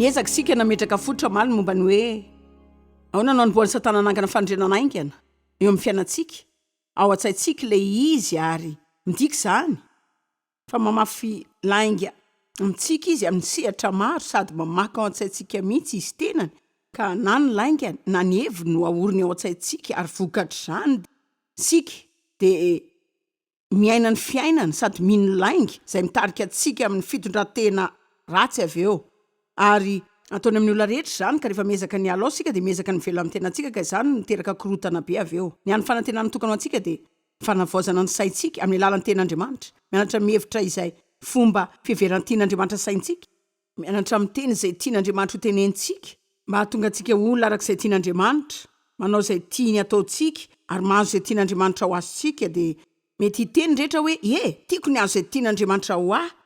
Ezaka sika nametraka fototra maly momba ny hoe ahoana no anboan'ny satana nangana fandrenana aingana eo amin'ny fiainantsika. Ao an-tsaintsika le izy ary midika zany fa mamafy lainga amintsika izy amin'ny sehatra maro sady mamaka ao an-tsaintsika mihitsy izy tenany ka na ny lainga na ny heviny no ahoriny ao an-tsaintsika ary vokatra zany sika de miaina ny fiainana sady mino lainga izay mitarika antsika amin'ny fitondran-tena ratsy avy eo. Ary ataony amin'ny olona rehetra zany ka rehefa miezaka ny alao sika de miezaka ny velo amin'ny tenantsika ka izany miteraka korotana be avy eo. Ny an'ny fanantenana tokana antsika de fanavaozana ny saintsika amin'ny alalan'ny ten'Andriamanitra. Mianatra mihevitra izay fomba fiheverany tian'Andriamanitra saintsika. Mianatra miteny izay tian'Andriamanitra ho tenentsika mba hahatonga antsika olona arak'izay tian'Andriamanitra, manao izay tiany ataontsika ary mahazo izay tian'Andriamanitra ho azontsika de mety hiteny rehetra hoe tiako ny azo izay tian'Andriamanitra ho ahy.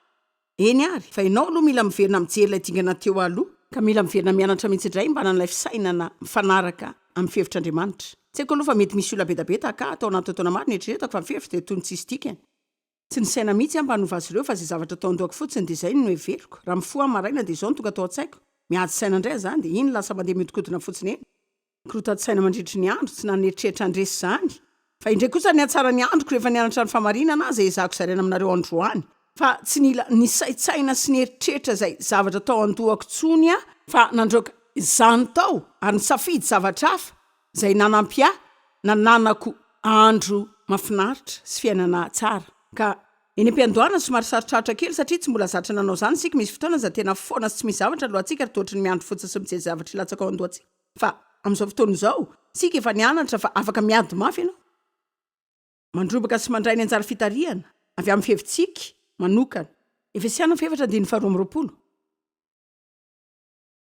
Eny ary, fa ianao aloha mila miverina mijery ilay dingana teo aloha, ka mila miverina mianatra mihitsy indray mba nan'ilay fisainana mifanaraka amin'ny fihevitr'Andriamanitra. Tsy haiko aloha fa mety misy olona bedabeta ka atao anaty taona maro netretako fa mifevitra de tony tsisy dikany. Tsy ny saina mihitsy mba hanova azy ireo fa zay zavatra atao andohako fotsiny de izay no heveriko. Raha mifoha maraina de izao no tonga atao an-tsaiko. Miady saina indray zany de iny lasa mandeha miodikodina fotsiny eny. Korotany saina mandritry ny andro tsy naneritreritra andresy zany. Fa indray kosa ny atsara ny androko rehefa nianatra ny famarinana zay ezahako zaraina aminareo androany. Fa tsy nila ny saitsaina sy ny eritreritra zay zavatra tao andohako tsony fa nandroaka zany tao ary nisafidy zavatra hafa zay nanampy na nanako andro mafinaritra sy fiainana tsara. Ka eny am-piandohana somary sarotrarotra kely satria tsy mbola zatra nanao zany sika misy fotoana za tena foana sy tsy misy zavatra lohantsika ary tohatry ny miandro fotsiny sy mijery zavatra ilatsaka ao andohantsika. Fa amin'izao fotoana izao sika efa nianatra fa afaka miady mafy ianao. Mandrobaka sy mandray ny anjara fitarihana avy amin'ny fihevitsika manokana. Efesiana 4:20.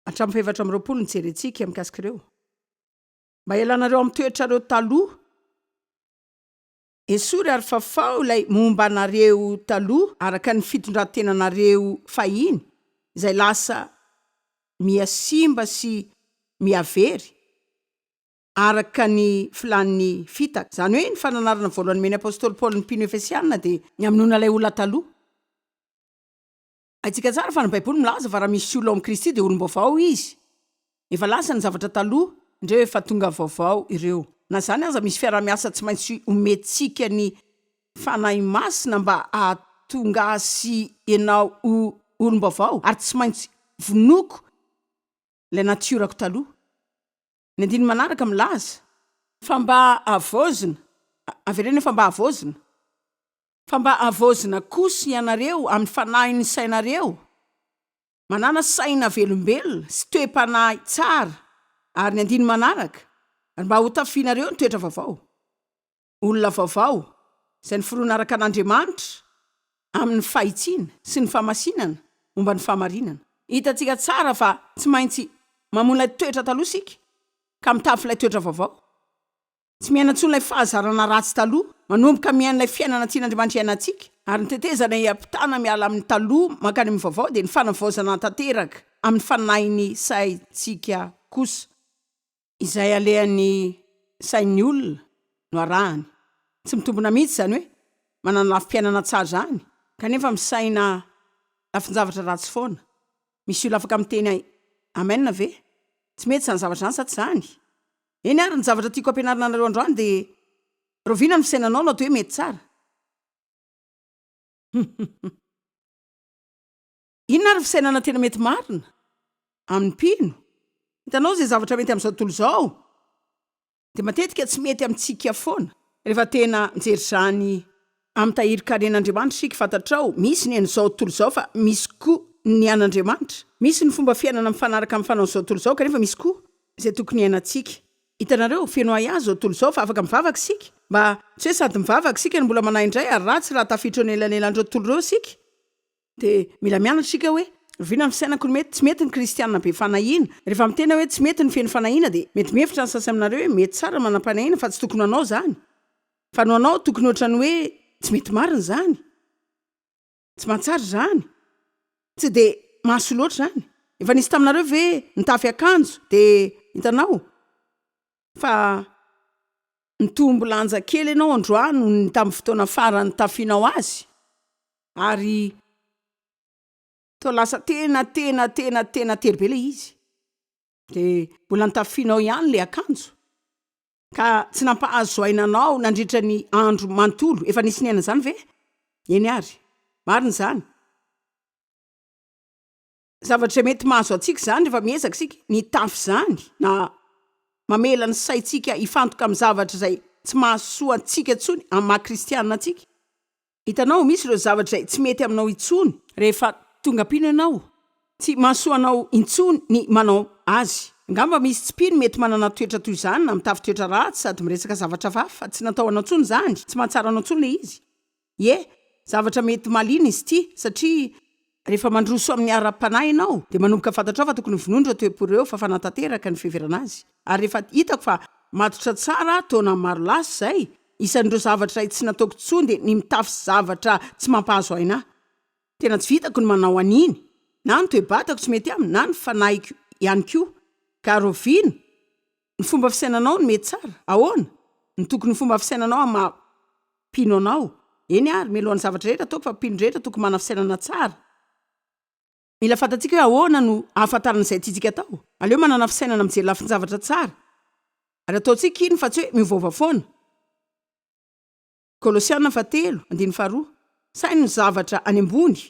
Hatramin'ny 4:20 nijerentsika mikasika ireo. Mba ialanareo amin'ny toetrareo taloha. Esory ary fafao ilay momba anareo taloha araka ny fitondran-tenanareo fahiny izay lasa miasimba sy miavery araka ny filan'ny fitaka. Zany hoe ny fananarana voalohany men'ny apôstôly Paoly ny mpino Efesiana de ny aminona ilay olona taloha. Aitsika tsara fa ny Baiboly milaza fa raha misy olona ao amin'ny Kristy de olom-baovao izy. Efa lasa ny zavatra taloha, indreo efa tonga vaovao ireo. Na zany aza misy fiara-miasa tsy maintsy omentsika ny fanahy masina mba ahatonga sy ianao olom-baovao ary tsy maintsy vonoko ilay natiorako taloha. Ny andiny manaraka milaza fa mba avozina, averena fa mba avozina. Fa mba avozina kosa ianareo amin'ny fanahy ny sainareo. Manana saina velombelona sy toe-panahy tsara ary ny andiny manaraka ary mba ho tafianareo ny toetra vaovao. Olona vaovao izay ny foroana araka an'Andriamanitra amin'ny fahitsiana sy ny famasinana momba ny famarinana. Hitantsika tsara fa tsy maintsy mamono ilay toetra taloha sika ka mitafy ilay toetra vaovao. Tsy miaina intsony ilay fahazarana ratsy taloha, manomboka miaina ilay fiainana tian'Andriamanitra iainantsika ary ny tetezana hiampitana miala amin'ny taloha mankany amin'ny vaovao de ny fanavaozana tanteraka amin'ny fanahiny saintsika kosa izay alehan'ny sain'ny olona no arahany. Tsy mitombona mihitsy zany hoe manana lafim-piainana tsara zany kanefa misaina lafin-javatra ratsy foana. Misy olona afaka miteny amen ve? Tsy mety zany zavatra zany sa tsy zany? Eny ary ny zavatra tiako ampianarina anareo androany de rovina ny fisainanao no atao hoe mety tsara. Inona ary fisainana tena mety marina? Amin'ny mpino. Hitanao zay zavatra mety amin'izao tontolo izao de matetika tsy mety amintsika foana. Rehefa tena mijery zany amin'ny tahiri-karen'Andriamanitra sika fantatrao misy ny an'izao tontolo izao fa misy koa ny an'Andriamanitra. Misy ny fomba fiainana mifanaraka amin'ny fanaon'izao tontolo izao kanefa misy koa izay tokony iainantsika. Hitanareo feno ahy zao tontolo izao fa afaka mivavaka sika mba tsy hoe sady mivavaka sika no mbola manay indray ary ratsy raha tafiditra anelanelandreo tontolo ireo sika. De mila mianatra sika hoe rovina ny fisainako ny mety tsy mety ny kristianina be fanahiana. Rehefa mitena hoe tsy mety ny feno fanahiana de mety mihevitra ny sasany aminareo hoe mety tsara manam-panahiana fa tsy tokony anao zany. Fa no anao tokony ohatrany hoe tsy mety marina zany. Tsy mahatsara zany. Tsy de mahaso loatra zany. Efa nisy taminareo ve nitafy akanjo de hitanao fa nitombo lanja kely ianao androany ny tamin'ny fotoana farany tafianao azy ary to lasa tena tery be le izy de mbola nitafinao ihany le akanjo ka tsy nampahazo ainanao nandritra ny andro mantolo efa nisy niaina zany ve eny ary mariny zany zavatra mety mahazo atsika zany rehefa miezaka sika ny tafy zany na mamela ny saitsika ifantoka amin'ny zavatra zay tsy mahasoa antsika intsony amin'ny maha-kristianina atsika hitanao misy ireo zavatra zay tsy mety aminao intsony rehefa tonga pino ianao tsy mahasoanao intsony ny manao azy ngamba misy tsipino mety manana toetra toy izany na mitafy toetra ratsy sady miresaka zavatra vafa tsy natao anao intsony zany tsy mahatsara anao intsony le izy zavatra mety malina izy ity satria rehefa mandroso amin'ny ara-panahy ianao de manomboka fantatrao fa tokony vonondro toeporeo fa fanatanteraka ny fiheverana azy ary rehefa hitako fa matotra tsara taona maro lasy zay isan'ireo zavatra tsy nataoko tsony de ny mitafy zavatra tsy mampahazo aina tena tsy vitako ny manao aniny na ny toe-batako tsy mety aminy na ny fanahiko ihany ko ka rovina ny fomba fisainanao ny mety tsara ahoana ny tokony fomba fisainanao amin'ny mampino anao eny ary melohan'ny zavatra rehetra ataoko fa pino rehetra tokony mana fisainana tsara mila fantatsika hoe ahoana no ahafantarana izay tiatsika atao aleo manana fisainana mijery lafiny zavatra tsara ary ataontsika iny fa tsy hoe miovaova foana Kolosiana 3:1 sainy ny zavatra any ambony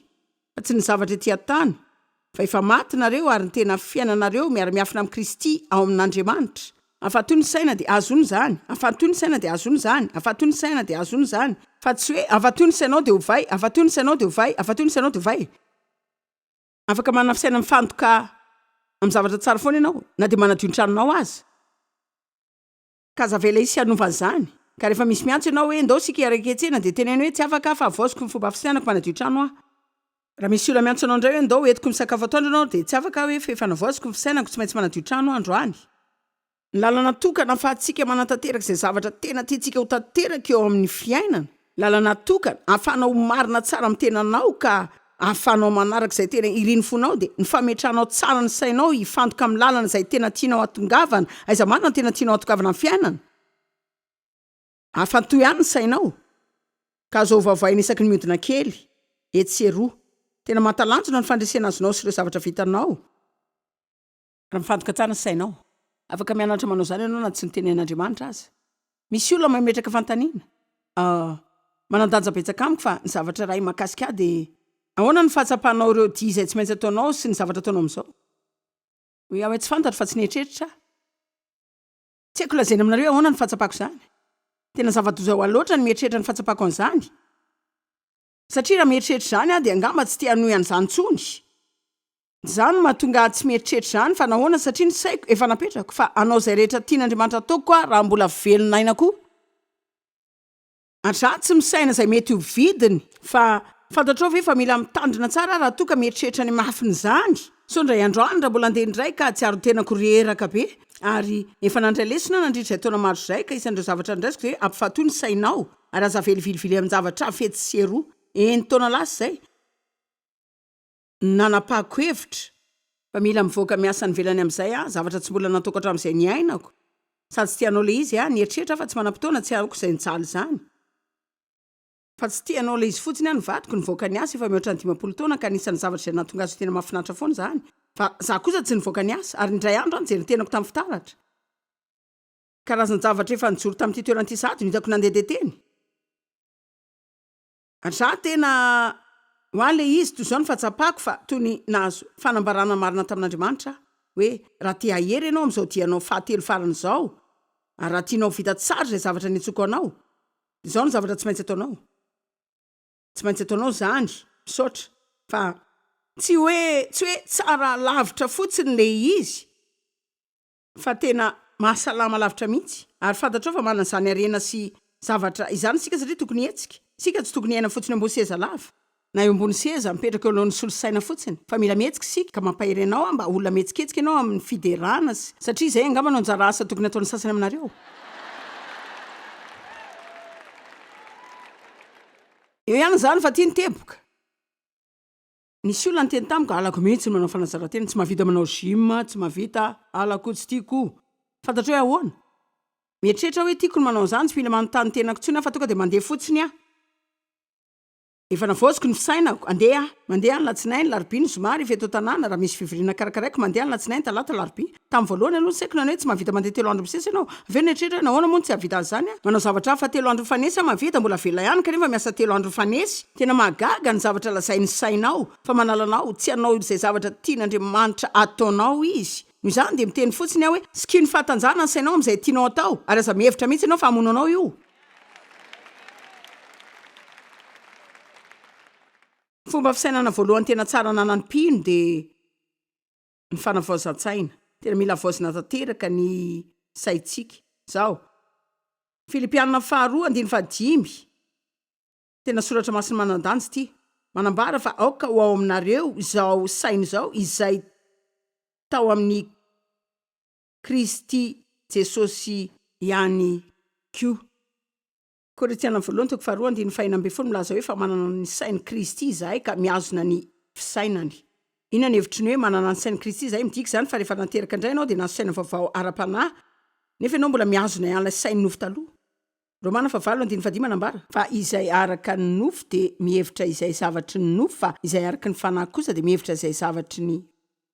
fa tsy ny zavatra ety an-tany fa efa maty nareo ary ny tena fiainanareo miara-miafina amin'ny Kristy ao amin'Andriamanitra afatoy ny saina de azony zany afatoy ny saina de azony zany afatoy ny saina de azony zany fa tsy hoe afatoy ny sainao de ovay afatoy ny sainao de ovay afatoy ny sainao de ovay afaka manana fisaina mifantoka amin'ny zavatra tsara foana ianao na de manadio ny tranonao aza ka zavela isy anova zany ka rehefa misy miantso ianao hoe ndao sika iaraiketsena de teneno hoe tsy afaka fa avosiko ny fomba fisainako manadio trano raha misy olona miantso anao ndray hoe ndao entiko misakafo atoandro anao de tsy afaka hoe efa navosiko ny fisainako tsy maintsy manadio trano androany ny lalana tokana fa atsika manantanteraka izay zavatra tena tiatsika ho tanteraka eo amin'ny fiainana lalana tokana ahafahanao marina tsara amin'ny tenanao ka ahafahanao manaraka izay tena iriny fonao de ny fametranao tsara ny sainao ifantoka amin'ny lalana izay tena tianao atongavana aiza marina no tena tianao atongavana amin'ny fiainana afantoy ihany ny sainao ka zao vavaina isaky ny miodina kely etseroa tena matalanjona ny fandresena azonao sy ireo zavatra vitanao raha mifantoka tsara ny sainao afaka mianatra manao zany ianao na tsy ny tenen'Andriamanitra aza misy olona mametraka fantaniana manandanja betsaka amiko fa ny zavatra ray makasika de ahoana ny fahatsapanao ireo dia izay tsy maintsy ataonao sy ny zavatra ataonao amin'izao hoe aho tsy fantatra fa tsy nietreritra tsy haiko lazaina aminareo ahoana ny fahatsapako zany tena zava-doza ho aloatra ny mieritreritra ny fahatsapako an'izany satria raha mieritreritra zany a de angamba tsy tia hanohy an'izany tsony zany mahatonga tsy mieritreritra zany fa nahoana satria ny saiko efa napetrako fa anao zay rehetra tian'Andriamanitra ataoko koa raha mbola velonaina koa atraha tsy misaina zay mety ho vidiny fa fantatrao ve fa mila mitandrina tsara raha toka mieritreritra ny mafiny zany so ndray androany raha mbola andeha ndray ka tsy aro tena koreraka be ary efa nandray lesona nandritra zay taona maro zay ka isan'ireo zavatra ndraisiko hoe ampifatoy ny sainao ary aza velivilivily amin'ny zavatra fetsy eny taona lasy zay nanapahako hevitra fa mila mivoaka miasa ny velany amin'izay zavatra tsy mbola nataoko hatramin'izay ny ainako sady tsy tianao le izy nieritreritra fa tsy manam-potoana tsy aoko izay nitsaly zany fa tsy tianao le izy fotsiny ny vadiko nivoaka ny asa efa mihoatra ny 10 taona ka nisan'ny zavatra izay nahatonga azy tena mahafinaritra foana zany fa za kosa tsy nivoaka ny asa ary ndray andro jery tenako tamin'ny fitaratra karazany zavatra efa nijoro tamin'ity toeran'ity sady no hitako nandeha de teny za tena hoany le izy toy izao ny fahatsapako fa toy ny nahazo fanambarana marina tamin'Andriamanitra hoe raha tia ahery ianao amin'izao dianao fahatelo farany izao ary raha tianao vita tsara izay zavatra nitsoko anao izao ny zavatra tsy maintsy ataonao zany misaotra fa tsy hoe tsara lavitra fotsiny le izy fa tena mahasalama lavitra mihitsy ary fantatrao fa manana izany arena sy zavatra izany sika satria tokony hetsika sika tsy tokony haina fotsiny ambony seza lava na eo ambony seza mipetraka eo alohan'ny solosaina fotsiny fa mila mihetsika sika ka mampahery anao mba olona mihetsiketsika ianao amin'ny fiderana satria izay angamba no anjara asa tokony ataon'ny sasany aminareo eo ihany zany fa tia ny teboka nisy olona ny teny tamiko alako mihitsy ny manao fanazarantena tsy mahavita manao gym tsy mahavita alako tsy tiako fantatro hoe ahoana mieritreritra hoe tiako ny manao zany tsy mila manontany tenako tsony fa tonga de mandeha fotsiny efa navoziko ny fisainako mandeha ny latsinainy larobia ny zomary efa eto tanàna raha misy fivirina karakaraiko mandeha ny latsinainy talata larobia tamin'ny voalohany aloha saiko na hoe tsy mahavita mandeha 3 andro misesy ianao aveo netrehitra nahoana moa tsy havita azany manao zavatra hafa 3 andro fanesy mahavita mbola vela ihany kanefa miasa 3 andro fanesy tena mahagaga ny zavatra lazain'ny sainao fa manalanao tsy anao izay zavatra tian'Andriamanitra ataonao izy noho izany dia miteny fotsiny aho hoe skiny fahatanjahana ny sainao amin'izay tianao atao ary aza mihevitra mihitsy ianao fa hamono anao io. Fomba fisainana voalohany tena tsara nanam-pino dia ny fanavaozan-tsaina. Tena mila vaozina tanteraka ny saintsika. Zao. Filipianina 4:5 tena soratra masina manan-danja ity. Manambara fa aoka ho ao aminareo izao saina izao izay tao amin'ny Kristy Jesosy ihany koa. Korintiana 1:2 milaza hoe fa manana ny sain'i Kristy izahay ka miazona ny fisainany. Inona ny hevitry ny hoe manana ny sain'i Kristy izahay midika izany fa rehefa nateraka indray ianao dia nahazo saina vaovao ara-panahy nefa ianao mbola miazona ihany sain'ny nofo taloha. Romana 5:5 manambara fa izay araka ny nofo dia mihevitra izay zavatry ny nofo fa izay araka ny fanahy kosa dia mihevitra izay zavatry ny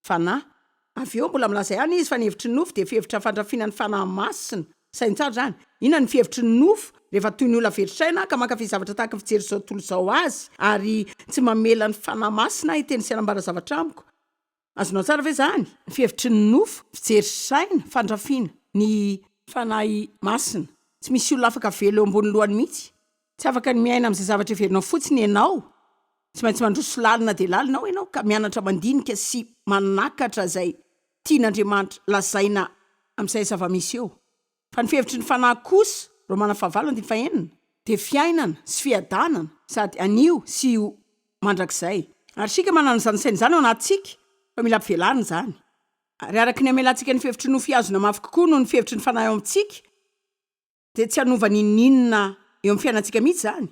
fanahy. Avy eo mbola milaza ihany izy fa ny hevitry ny nofo dia fihevitra fandrafiana ny fanahy masina. Saintsara zany. Inona ny fihevitry ny nofo? Rehefa toy ny olona veritraina ka mankafy zavatra tahaka fijery zao tontolo zao azy ary tsy mamela ny fanahy masina hiteny sy anambara zavatra amiko. Azonao tsara ve zany? Ny fihevitry ny nofo, fijery saina, fandrafiana ny fanahy masina. Tsy misy olona afaka velo eo ambony lohany mihitsy. Tsy afaka ny miaina amin'izay zavatra everinao fotsiny ianao. Tsy maintsy mandroso lalina dia lalina ianao ka mianatra mandinika sy manakatra izay tian'Andriamanitra lazaina amin'izay zava-misy eo. Fa ny fihevitry ny fanahy kosa, Romana 5:5 dia fiainana sy fiadanana sady anio sy io mandrakizay. Ary sika manana izany saina izany ao anatintsika fa mila ampivelana izany. Ary araka ny amelantsika ny fihevitry ny fiazona mafy kokoa noho ny fihevitry ny fanahy ao amintsika dia tsy hanova ninninona eo amin'ny fiainantsika mihitsy izany.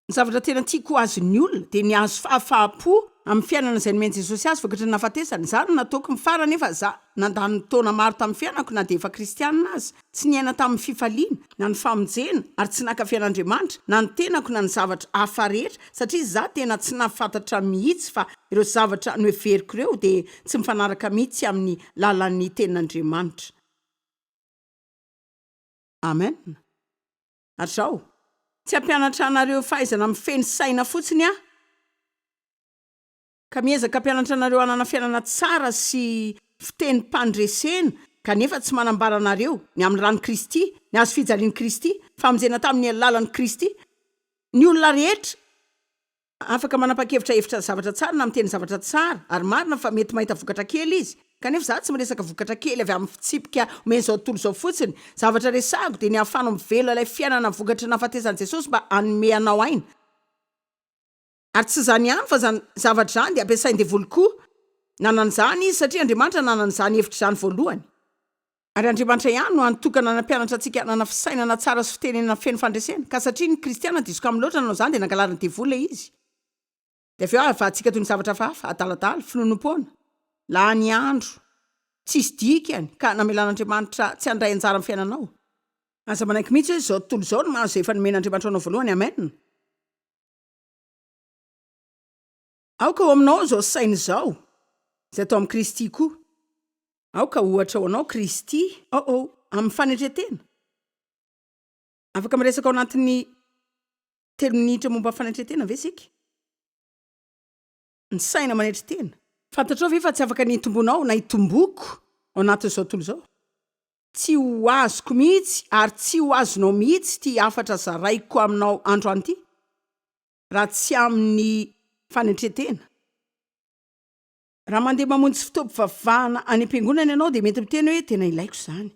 Ny zavatra tena tiako azon'ny olona dia ny azo fahafahapo amin'ny fiainana izay nomeny Jesosy azy vokatry ny nahafatesany. Izany no nataoko mifara nefa za nandany taona maro tamin'ny fiainako na dia efa kristianina azy. Tsy niaina tamin'ny fifaliana na ny famonjena ary tsy nakafian'Andriamanitra na ny tenako na ny zavatra hafa rehetra satria za tena tsy nafantatra mihitsy fa ireo zavatra noheveriko ireo dia tsy mifanaraka mihitsy amin'ny lalan'ny tenin'Andriamanitra. Amen. Ary zao, tsy hampianatra anareo fahaizana mifeny saina fotsiny aho ka miezaka hampianatra anareo hanana fiainana tsara sy fiteny mpandresena kanefa tsy manambara anareo ny amin'ny ran'ny Kristy, ny azo fijalian'i Kristy, famonjena tamin'ny alalan'i Kristy. Ny olona rehetra afaka manapa-kevitra hevitra zavatra tsara na miteny zavatra tsara ary marina fa mety mahita vokatra kely izy. Kanefa za tsy miresaka vokatra kely avy amin'ny fitsipika omeny izao tontolo izao fotsiny. Zavatra resahako dia ny ahafahana mivelo ilay fiainana vokatry nahafatesany Jesosy mba hanome anao aina. Ary tsy zany ihany fa zany zavatra zany dia ampiasainy devoly koa. Nanana izany izy satria Andriamanitra nanana izany hevitra izany voalohany. Ary Andriamanitra ihany no antokana nampianatra antsika hanana fisainana tsara sy fitenenana feno fandresena. Ka satria ny kristiana diso amin'ny loatra nanao izany dia nangalarany devoly ilay izy. Dia avy eo ahafahantsika toy ny zavatra hafa adaladala, finonom-poana. Lany andro, tsisy dikany ka namelan'Andriamanitra tsy handray anjara amin'ny fiainanao. Aza manaiky mihitsy hoe izao tontolo izao no mahazo efa nomen'Andriamanitra anao voalohany. Amen. Aoka ho aminao izao saina izao izay atao amin'ny Kristy koa. Aoka ohatra ho anao Kristy amin'ny fanetretena. Afaka miresaka ao anatin'ny 3 minitra momba fanetretena ve isika? Ny saina manetretena. Fantatrao ve fa tsy afaka nitombonao na hitomboko ao anatin'izao tontolo izao? Tsy ho azoko mihitsy ary tsy ho azonao mihitsy ty afatra zaraiko aminao androany ity raha tsy amin'ny fanetretena. Raha mandeha mamonjy fitopim-pivavahana any am-piangonana ianao dia mety miteny hoe tena ilaiko izany.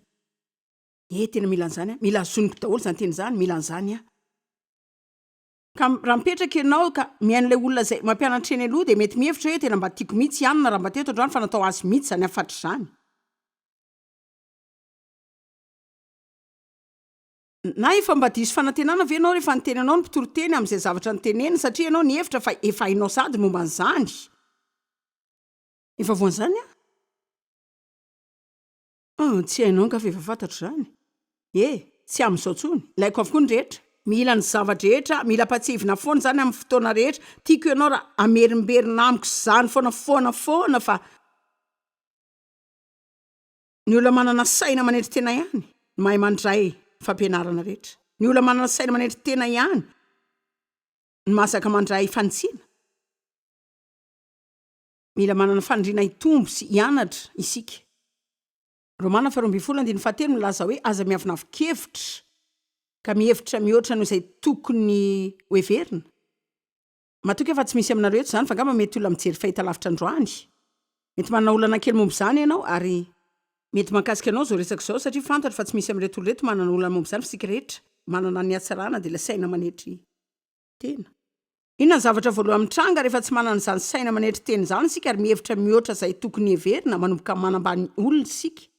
Tena mila an'izany. Mila azoniko daholo izany teny izany, mila an'izany aho. Ka raha mipetraka ianao ka miaino ilay olona izay mampianatra eny aloha dia mety mihevitra hoe tena mba tiako mihitsy ihany na raha mba teto androany fa natao azy mihitsy izany afatra izany. Na efa mba diso fanantenana ve ianao rehefa niteny anao ny mpitoro-teny amin'izay zavatra nitenena satria ianao ny hevitra fa efa hainao sady momba an'izany. Efa voan'izany tsy hainao ka fa efa fantatro izany. Tsy amin'izao tsony. Ilaiko avokoa ny rehetra. mila ny zavatra rehetra mila patsivina foana zany amin'ny fotoana rehetra tiako ianao raha amerimberina amiko zany foana fa ny olona manana saina manetry tena ihany mahay mandray fampianarana rehetra ny olona manana saina manetry tena ihany ny masaka mandray fanitsina mila manana fandrina hitombo sy hianatra isika Romana 12:7 milaza hoe aza miavinavikevitra ka mihevitra mihoatra noho izay tokony hoeverina matoky efa tsy misy aminareo eto zany fa ngamba mety olona mijery fahitalavitra androany mety manana olana kely momby zany ianao ary mety mahakasika anao zao resaka zao satria fantatra fa tsy misy amin'ireto olo reto manana olana momby zany fa sika rehetra manana ny hatsarana dia ilay saina manetry tena inona ny zavatra voalohany mitranga rehefa tsy manana izany saina manetry teny zany sika ary mihevitra mihoatra izay tokony heverina manomboka manambany olona sika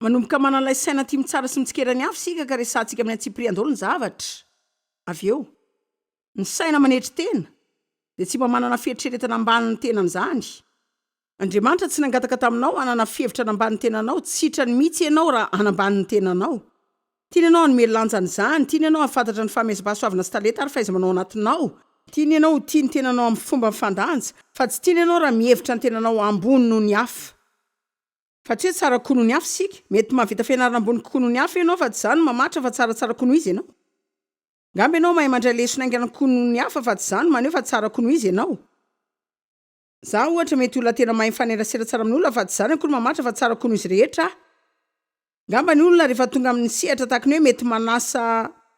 manomboka manan'ilay saina tia mitsara sy mitsikerany afo sika ka resantsika amin'ny antsipirian-dolo ny zavatra avy eo ny saina manetry tena dia tsy mba manana fieritreretana ambanin'ny tenan'izany Andriamanitra tsy nangataka taminao hanana fihevitra anambanin'ny tenanao tsitrany mihitsy ianao raha anambanin'ny tenanao tiany ianao hanome lanjany izany tiany ianao hafantatra ny fahameza-pahasoavana sy talenta ary fahaiza-manao anatinao tiany ianao ho tiany tenanao amin'ny fomba mifandanja fa tsy tiany ianao raha mihevitra ny tenanao ambony noho ny hafa fa tsy hoe tsara konoho ny hafa sika mety mahavita fianarana ambony konoho ny hafa ianao fa tsy zany mamatra fa tsaratsara konoho izy ianao ngamba ianao mahay mandray lesonaingana konoho ny hafa fa tsy zany maneho fa tsara konoho izy ianao za ohatra mety olona tena mahay mifanerasera tsara amin'ny olona fa tsy zany akory mamatra fa tsara konoho izy rehetra ngamba ny olona rehefa tonga amin'ny sehatra tahaka ny hoe mety manasa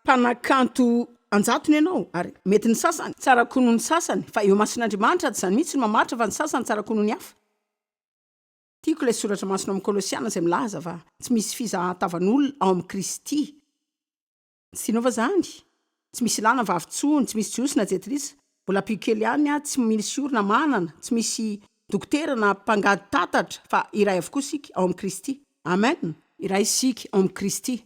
mpanakanto anjatony ianao ary mety ny sasany tsara konoho ny sasany fa eo masin'Andriamanitra tsy zany mihitsy ny mamatra fa ny sasany tsara konoho ny hafa tiako ilay soratra masina amin'ny Kolosiana izay milaza fa tsy misy fizahatavan'olona ao amin'ny Kristy tsy tianao va zany tsy misy lana vavitsony tsy misy jiosy na jetrisa mbola pikely ihany tsy misy orona manana tsy misy dokotera na mpangady tatatra fa iray avokoa sika ao amin'ny Kristy amen iray sika ao amin'ny Kristy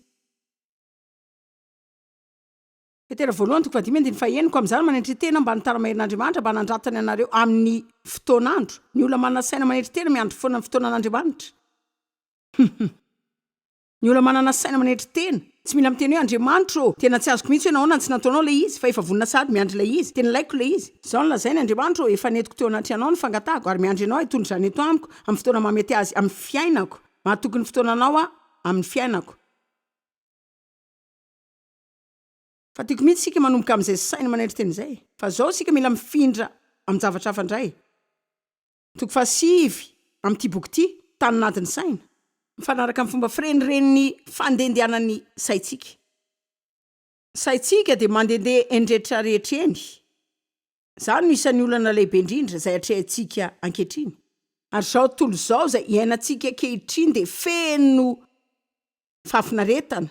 Petera voalohany 5:1 amin'izany manetry tena mba nitaramaherin'Andriamanitra mba nandratany anareo amin'ny fotoanandro ny olona manana saina manetry tena miandro foana amin'ny fotoanan'Andriamanitra ny olona manana saina manetry tena tsy mila miteny hoe Andriamanitra tena tsy azoko mihitsy hoe nahoana tsy nataonao ilay izy fa efa vonina sady miandry ilay izy tena ilaiko ilay izy izao nolazainy Andriamanitra efa netiko teo anaty anao ny fangatahako ary miandry anao hitondra izany eto amiko amin'ny fotoana mamety azy amin'ny fiainako mahatokony fotoananao amin'ny fiainako fa tiako mihitsy sika manomboka amin'izay saina manetry teny izay fa zao sika mila mifindra amin'ny zavatra hafa indray toko fasivy amin'ity boky ity taninadiny saina mifanaraka amin'ny fomba firenireny fandendehanany saitsika dia mandendeha endretra rehetra eny zany no isan'ny olana lehibe indrindra izay atrehantsika ankehitriny ary zao tontolo zao izay iainantsika ankehitriny dia feno fafinaretana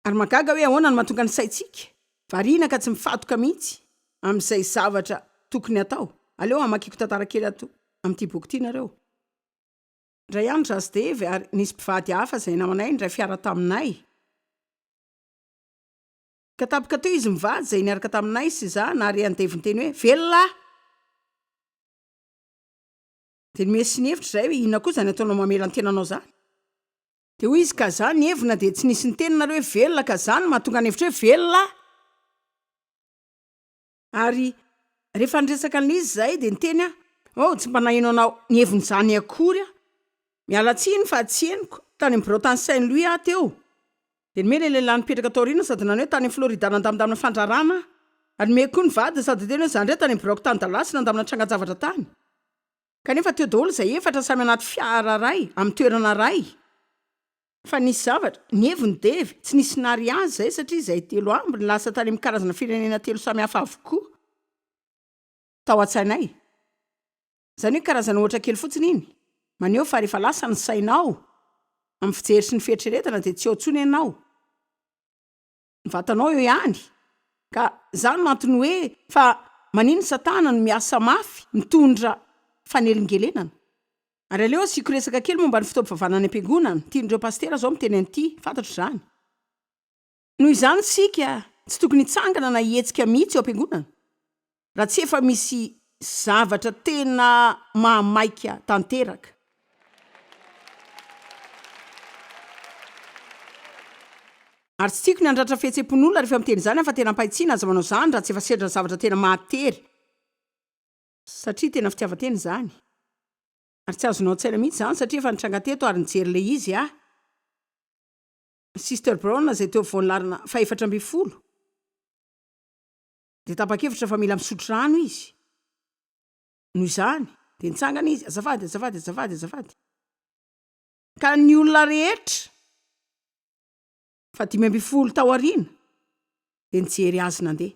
ary magaga hoe ahoana no mahatonga ny saitsika variana ka tsy mifatoka mihitsy amin'izay zavatra tokony atao aleo amakiko tantara kely ato amin'ity boky ity nareo indray andro rasdevy ary nisy mpivady hafa izay namanay indray fiara taminay ka tapaka teo izy mivady izay niaraka taminay sy za nary andevy nyteny hoe velona dia nomesy ny hevitra izay hoe inona koa izany ataonao mamela ny tenanao zany dia hoy izy ka zany ny hevina dia tsy nisy ny teninareo hoe velona ka zany mahatonga ny hevitra hoe velona ary rehefa niresaka an'izy izay dia niteny tsy mba naheno anao ny heviny zany akory mialatsiny fa tsy henoko tany amin'ny Breton Saint Louis teo dia nomena lehilahy nipetraka tao aoriana sady nany hoe tany amin'ny Florida nandamindamina fandrarana ary nomeko koa ny vady sady teny hoe zany ndray tany amin'ny Brock tany dalasy nandamina trangan-javatra tany kanefa teo daholo izay efatra samy anaty fiara ray amin'ny toerana ray fa nisy zavatra ny heviny devy tsy nisy nary azy izay satria izay telo amby ny lasa tany amin'ny karazana firenena telo samy hafa avokoa tao an-tsainay izany hoe karazana ohatra kely fotsiny iny maneho fa rehefa lasa ny sainao amin'ny fijery sy ny fieritreretana dia tsy eo intsony ianao ny vatanao eo ihany ka zany no antony hoe fa manino Satana no miasa mafy mitondra fanelingelenana ary aleo asiko resaka kely momba ny fitaovam-pivavahana any am-piangonana tian'ireo pastera zao miteny an'ity fantatro izany noho izany sika tsy tokony hitsangana na hihetsika mihitsy eo am-piangonana raha tsy efa misy zavatra tena mahamaika tanteraka Ary tsy tiako ny andratra fihetseham-pon'olona rehefa miteny zany fa tena ampahitsiana aza manao zany raha tsy efa sedra zavatra tena mahatery satria tena fitiavan-teny zany. Ary tsy azonao an-tsaina mihitsy zany satria efa nitranga teto ary nijery le izy Sister Brown zay teo voany larina 720 de tapa-kevitra fa mila misotro rano izy noho izany de nitsangana izy azafady ka ny olona rehetra fa 520 tao ariana de nijery azy nandeha.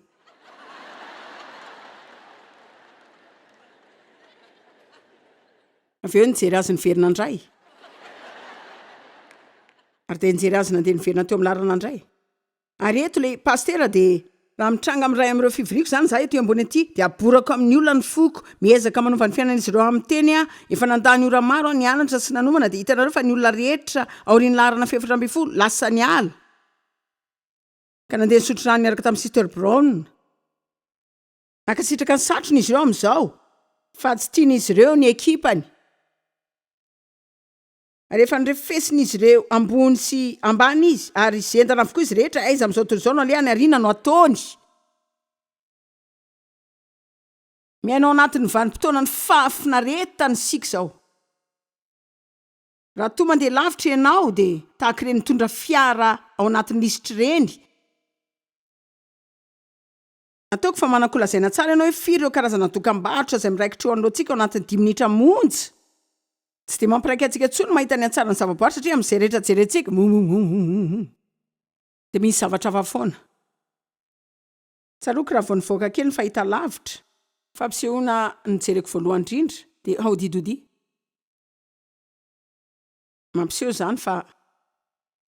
Avy eo nijery azy niverina indray ary de nijery azy nandeha niverina teo amin'ny larana indray. Ary eto le pastera de raha mitranga amiray am'ireo fiviriko zany za eto ambony aty de aborako amin'ny olona ny foko miezaka manova ny fiainan'izy ireo amin'ny teny efa nandany ora maro nianatra sy nanomana de hitanareo fa ny olona rehetra aorian'ny larana 720 lasa ny ala ka nandeha nisotro rano niaraka tamin'ny Sister Brown. Akasitraka ny satrony izy ireo am'izao fa tsy tian'izy ireo ny ekipany. Rehefa nirefesin'izy ireo ambony sy ambany izy ary zendana avokoa izy rehetra aiza am'izao tontolo izao no alehany ariana no ataony. Miainao anatin'ny vanim-potoana ny fahafinaretany sika zao. Raha toa mandeha lavitra ianao de tahaka ireny mitondra fiara ao anatin'ny lisitra ireny. Ataoko fa manakolazaina tsara ianao hoe firy ireo karazana dokam-barotra izay miraikitra eo anoloantsika ao anatin'ny 10 minitra monja. Tsy de mampiraiky antsika intsony mahita ny antsara ny zava-boahatra satria amin'izay rehetra jerentsika de misy zavatra hafa foana. Tsaroako raha vao nivoaka kely ny fahita lavitra fampisehoana ny jereko voalohany indrindra de aodidodi. Mampiseho zany fa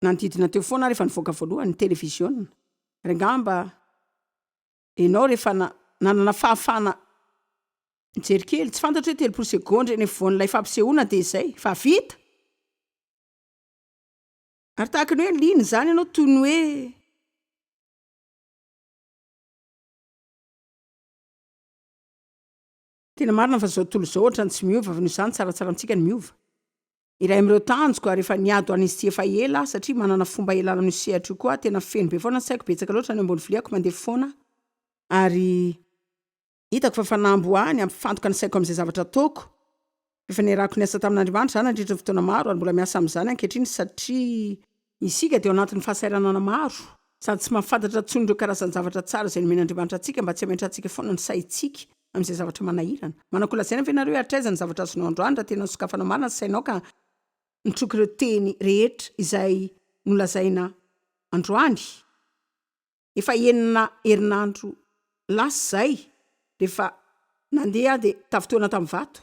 nandidina teo foana rehefa nivoaka voalohany ny televiziona. Rengamba ianao rehefa nanana fahafana nijery kely tsy fantatra hoe 3 sekondra eny voan'ilay fampisehoana de izay fa vita. Ary tahaka ny hoe liny zany ianao toy ny hoe tena marina fa zao tontolo zao ohatrany tsy miova fa noho izany tsaratsara amintsika ny miova. Iray amin'ireo tanjoko ary efa niado an'izy ty efa ela satria manana fomba elana no sehatra io koa tena feno be foana saiko betsaka loatra ny ambony viliako mandeha foana ary hitako fa fanamboany ampifantoka ny saiko amin'izay zavatra ataoko. Efa niarako niasa tamin'Andriamanitra zany nandritra fotoana maro ary mbola miasa amin'izany ankehitriny satria isika dia ao anatin'ny fahasahiranana maro sady tsy mahafantatra tsony ireo karazany zavatra tsara izay nomen'Andriamanitra antsika mba tsy hamaintra antsika foana ny saintsika amin'izay zavatra manahirana. Manakolazaina ve ianareo hatraiza ny zavatra azonao androany raha tena sokafana marina sy sainao ka nitroky ireo teny rehetra izay nolazaina androany. Efa enina herinandro lasa zay rehefa nandeha de tafitoana tamin'ny vato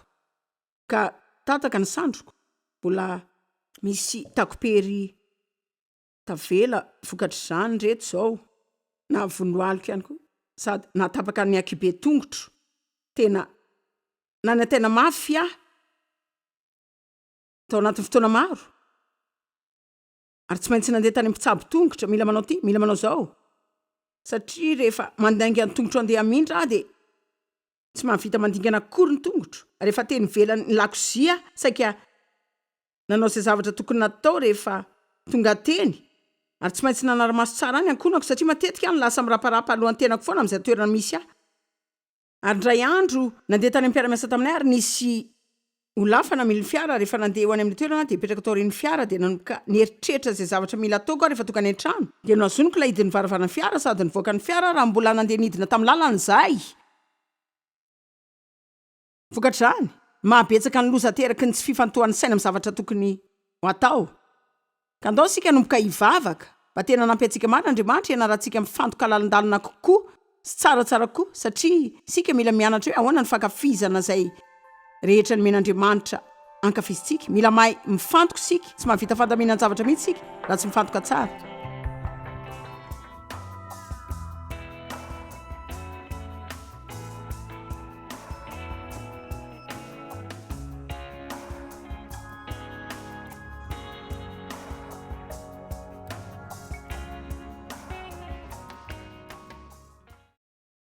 ka tataka ny sandroko mbola misy takopery tavela vokatra izany reto zao na vonoalika ihany koa sady natapaka ny akibe tongotro tena nany tena mafy tao anatin'ny fotoana maro ary tsy maintsy nandeha tany mpitsabo tongotra mila manao ty mila manao zao satria rehefa mandainga ny tongotro andeha amindra de tsy mahavita mandingana akory ny tongotro. Rehefa teny velany lakozia saika nanao izay zavatra tokony natao rehefa tonga teny ary tsy maintsy nanara-maso tsara any ankonako satria matetika any lasa miraparapa alohan'ny tenako foana amin'izay toerana misy ary ndray andro nandeha tany am-piara-miasa taminay ary nisy olafa namily ny fiara rehefa nandeha ho any amin'ny toerana de petraka tao aorian'ny fiara de nanomboka nieritreritra zay zavatra mila ataoko rehefa tonga any an-trano de noazoniko ilay hidin'ny varavarana ny fiara sady nivoaka ny fiara raha mbola nandeha nidina tamin'ny lalana izay. Vokatr'izany mahabetsaka ny loza teraky ny tsy fifantohan'ny saina amin'ny zavatra tokony ho atao. Ka andao sika nomboka hivavaka mba tena nampy antsika marina Andriamanitra ianarantsika mifantoka lalandalina kokoa sy tsaratsara koa satria sika mila mianatra hoe ahoana ny fankafizana zay rehetra ny men'Andriamanitra ankafizitsika. Mila mahay mifantoka sika tsy mahavita fandamina ny zavatra mihitsy sika raha tsy mifantoka tsara.